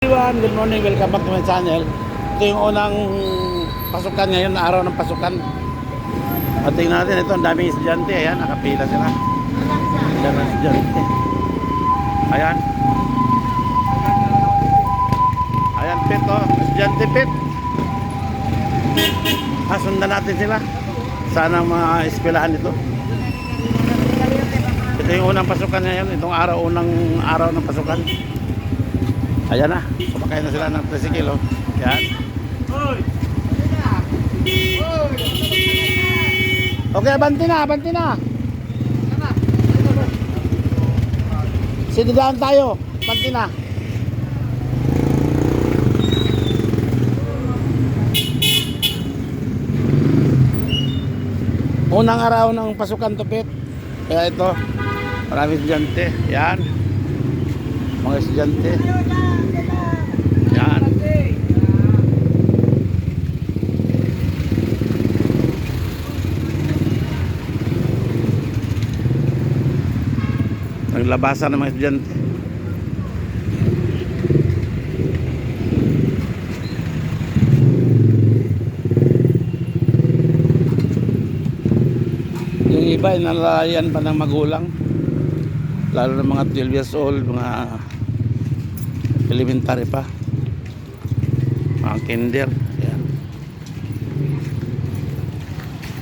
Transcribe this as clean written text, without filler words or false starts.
Everyone, good morning, welcome back to my channel. Ito yung unang pasukan ngayon, araw ng pasukan. At tingnan natin, ito ang daming estudyante. Ayan, nakapila sila. Ayan ang estudyante. Ayan. Ayan, pit o. Estudyante pit. Sundan natin sila. Sana ang mga eskwelahan ito. Ito yung unang pasukan ngayon. Itong unang araw ng pasukan. Ayan na, kumakain na sila ng 13 kilo. Yan. Okay, banti na, banti na. Sinidaan tayo, banti na. Unang araw ng pasukan Tupit. Kaya ito, maraming estudyante. Yan. Mga estudyante. Yan. Naglabasan ng mga estudyante. Yung iba ay nalalayan pa ng magulang, lalo ng mga 12 years old, mga elementary pa, mga kinder.